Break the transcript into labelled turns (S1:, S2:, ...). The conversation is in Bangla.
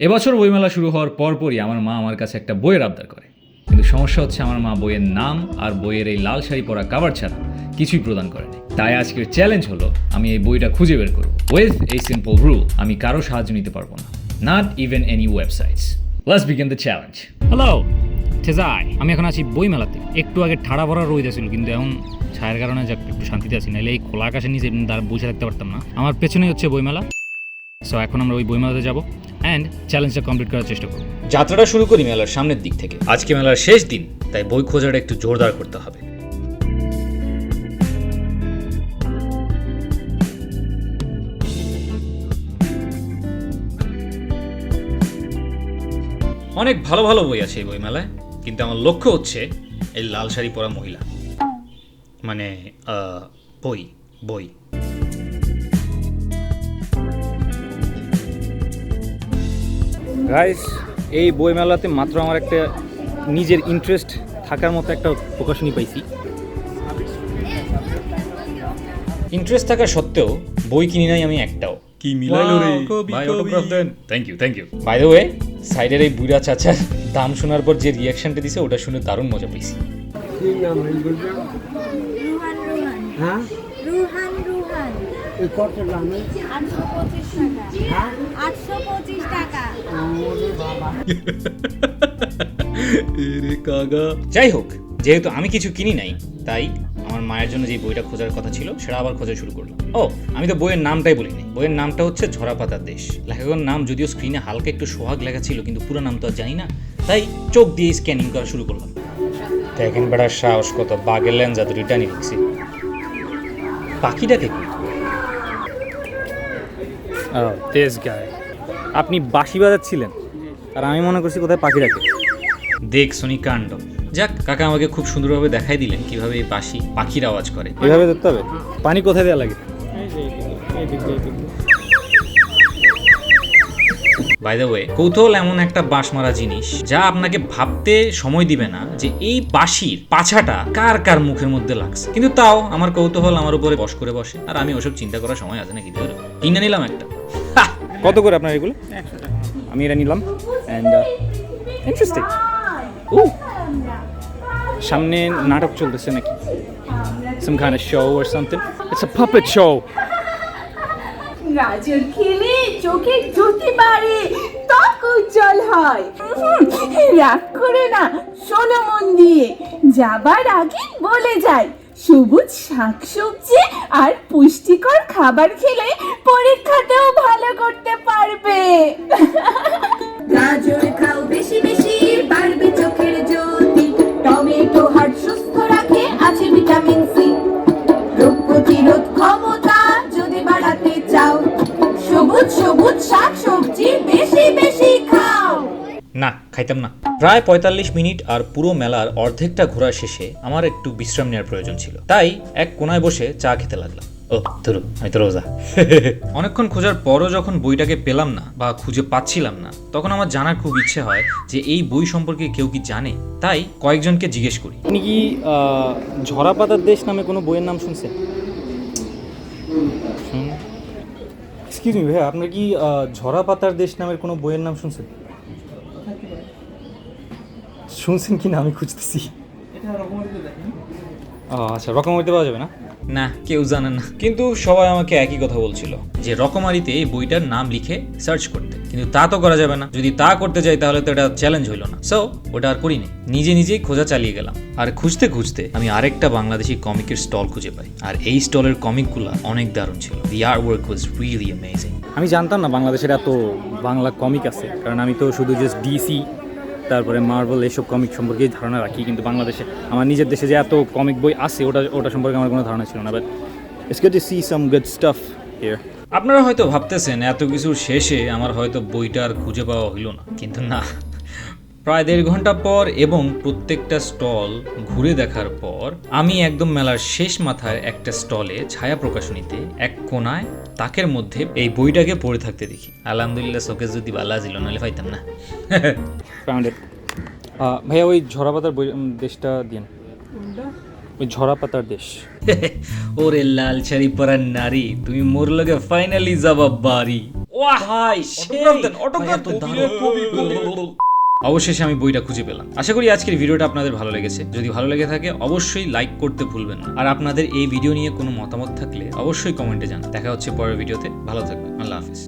S1: এবছর বইমেলা শুরু হওয়ার পরপরই আমার মা আমার কাছে একটা বইয়ের আবদার করে, কিন্তু সমস্যা হচ্ছে আমার মা বইয়ের নাম আর বইয়ের এই লাল শাড়ি পরা কাভার ছাড়া কিছুই প্রদান করেনি। তাই আজকের চ্যালেঞ্জ হলো আমি এই বইটা খুঁজে বের করব উইথ এই সিম্পল রুল, আমি কারো সাহায্য নিতে পারবো না, not even any websites. Let's begin the challenge.
S2: Hello ঠেজাই, আমি এখন আছি বই মেলাতে। একটু আগে ঠাড়া ভরা রোদ ছিল, কিন্তু এখন ছায়ের কারণে যাক একটু শান্তিতে আছি, নাহলে এই খোলা আকাশের নিচে বসে থাকতে পারতাম না। আমার পেছনেই হচ্ছে বইমেলা, সো এখন আমরা ওই বইমেলাতে যাবো অ্যান্ড চ্যালেঞ্জটা কমপ্লিট করার চেষ্টা করবো।
S1: যাত্রাটা শুরু করি মেলার সামনের দিক থেকে। আজকে মেলার শেষ দিন, তাই বই খোঁজাটা একটু জোরদার করতে হবে। অনেক ভালো ভালো বই আছে এই বই মেলায়, কিন্তু আমার লক্ষ্য হচ্ছে এই লাল শাড়ি পরা মহিলা, মানে বই বই
S2: গাইস, এই বই মেলাতে মাত্র আমার একটা নিজের ইন্টারেস্ট থাকার মতো একটা প্রকাশনী পাইছি।
S1: ইন্টারেস্ট থাকা সত্ত্বেও বই কিনি নাই আমি একটাও।
S3: কি মিলাইলো রে
S1: ভাই অটোগ্রাফ দেন। Thank you. By the way, সাইডের এই বুড়া চাচার দাম শোনার পর যে রিয়াকশনটা দিছে ওটা শুনে দারুণ মজা পেয়েছি।
S4: কি নাম বলবেন?
S5: রুহান
S4: হ্যাঁ
S5: রুহান
S4: এই কত দামে?
S5: 825 টাকা।
S4: হ্যাঁ
S5: 825 টাকা।
S4: ওরে বাবা,
S3: এরে কাগা।
S1: যাই হোক, যেহেতু আমি কিছু কিনি নাই, তাই আমার মায়ের জন্য যে বইটা খোঁজার কথা ছিল সেটা আবার খোঁজা শুরু করলাম। ও, আমি তো বইয়ের নামটাই বলিনি। বইয়ের নামটা হচ্ছে ঝরা পাতার দেশ। লেখকের নাম যদিও স্ক্রিনে হালকা একটু সোহাগ লেখা ছিল, কিন্তু পুরো নাম তো আর জানি না, তাই চোখ দিয়ে স্ক্যানিং করা শুরু করলাম। দেখেন বেড়ার সাহস কত, বাগের লেন জাদু রিটার্নই লিখছি। পাখিটাকে কি?
S2: তেজ গায়ে আপনি বাঁশি বাজাচ্ছিলেন আর আমি মনে করছি কোথায় পাখি রাখে।
S1: দেখ শুনি কাণ্ড। যাক, কাকা আমাকে খুব সুন্দরভাবে দেখাই দিলেন কিভাবে এই বাঁশি পাখির আওয়াজ করে।
S2: এভাবে ধরতে হবে। পানি কোথায় দেওয়া লাগে?
S1: বাই দ্য ওয়ে, কৌতূহল এমন একটা বাঁশ মারা জিনিস যা আপনাকে ভাবতে সময় দিবে না যে এই বাঁশির পাছাটা কার কার মুখের মধ্যে লাগছে, কিন্তু তাও আমার কৌতূহল আমার উপরে বশ করে বসে, আর আমি ওসব চিন্তা করার সময় আছে নাকি? ধরো কিনে নিলাম একটা।
S2: কত করে আপনার এগুলো? 100 টাকা। আমি এটা নিলাম অ্যান্ড ইন্টারেস্টিং। সামনে নাটক চলতেছে নাকি? Some kind of show or something? It's a puppet show.
S6: গাজর খেলে চোখে জ্যোতি বাড়ে, ত্বক উজ্জ্বল হয়। রাগ করে না, শোনো মন দিয়ে। যাবার আগে বলে যাই, সবুজ শাকসবজি আর পুষ্টিকর খাবার খেলে পরীক্ষাতেও ভালো করতে পারবে। গাজর খাও বেশি বেশি, বাড়বে চোখের জ্যোতি। টমেটো হার্ট সুস্থ রাখে, আছে ভিটামিন সি। রোগ প্রতিরোধ ক্ষমতা যদি বাড়াতে চাও, সবুজ সবুজ শাকসবজি বেশি বেশি খাও।
S1: না, খাইতাম না। প্রায় 45 মিনিট আর পুরো মেলার অর্ধেকটা ঘোরা শেষে আমার একটু বিশ্রাম নেওয়ার প্রয়োজন ছিল, তাই এক কোনায় বসে চা খেতে লাগলাম। ও ধরু, আমি তো রোজা। অনেকক্ষণ খোঁজার পরও যখন বইটাকে পেলাম না বা খুঁজে পাচ্ছিলাম না, তখন আমার জানার খুব ইচ্ছে হয় যে এই বই সম্পর্কে কেউ কি জানে। তাই কয়েকজনকে জিজ্ঞেস করি।
S2: আপনি কি ঝরা পাতার দেশ নামে কোনো বইয়ের নাম শুনছেন? এক্সকিউজ মি ভাইয়া, আপনার কি ঝরা পাতার দেশ নামের কোনো বইয়ের নাম শুনছেন? শুনছেন কি না আমি খুঁজতেছি। আচ্ছা, রকমারিতে পাওয়া যাবে না?
S1: না, কেউ জানে না, কিন্তু সবাই আমাকে একই কথা বলছিল যে রকমারিতে এই বইটার নাম লিখে সার্চ করতে, কিন্তু তা তো করা যাবে না। যদি তা করতে যাই তাহলে তো এটা চ্যালেঞ্জ হইল না, সো ওটা আর করিনি। নিজেই খোঁজা চালিয়ে গেলাম, আর খুঁজতে খুঁজতে আমি আরেকটা বাংলাদেশি কমিকের স্টল খুঁজে পাই, আর এই স্টলের কমিকগুলো অনেক দারুণ ছিল। দি art work was really amazing.
S2: আমি জানতাম না বাংলাদেশের এত বাংলা কমিক আছে, কারণ আমি তো শুধু জাস্ট ডিসি তারপরে মার্ভেল এইসব কমিক সম্পর্কেই ধারণা রাখি, কিন্তু বাংলাদেশে আমার নিজের দেশে যে এত কমিক বই আছে ওটা সম্পর্কে আমার কোনো ধারণা ছিল না। But it's good to see some good stuff here.
S1: আপনারা হয়তো ভাবতেছেন এত কিছুর শেষে আমার হয়তো বইটা আর খুঁজে পাওয়া হইল না, কিন্তু না। প্রায় 1.5 ঘন্টা পর এবং প্রত্যেকটা স্টল ঘুরে দেখার পর আমি একদম মেলার শেষ মাথায় একটা স্টলে ছায়া প্রকাশনীতে এক কোনায় তাকের মধ্যে এই বইটাকে পড়ে থাকতে দেখি। আলহামদুলিল্লাহ, শোকে যদি বালা ছিল, নাহলে পাইতাম না।
S2: ভাইয়া ওই ঝরা পাতার বই দেশটা দিন। ওই ঝরা পাতার দেশ।
S1: ওরে লাল শাড়ি পরা নারী, তুমি মোর লগে ফাইনালি যাবা বাড়ি। ওয়াহ
S3: ভাই
S1: অটোগ্রাফ দেন, অটোগ্রাফ দেন।
S3: কবি
S1: অবশেষে আমি বইটা খুঁজে পেলাম। আশা করি আজকের ভিডিওটা আপনাদের ভালো লেগেছে। যদি ভালো লেগে থাকে অবশ্যই লাইক করতে ভুলবেন না। আর আপনাদের এই ভিডিও নিয়ে কোনো মতামত থাকলে অবশ্যই কমেন্টে জানান। দেখা হচ্ছে পরের ভিডিওতে। ভালো থাকবেন। আল্লাহ হাফিজ।